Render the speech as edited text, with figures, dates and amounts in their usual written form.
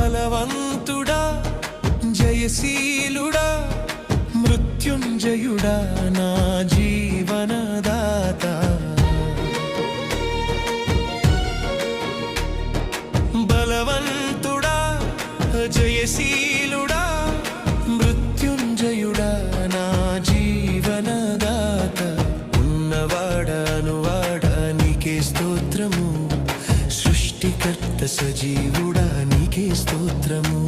బలవంతుడా జయశీలుడా మృత్యుంజయుడా నా జీవనదాత బలవంతుడా జయశీలుడా మృత్యుంజయుడా నా జీవనదాత ఉన్నవాడా నీకే స్తోత్రము సృష్టికర్త సజీవుడా నీకే స్తోత్రము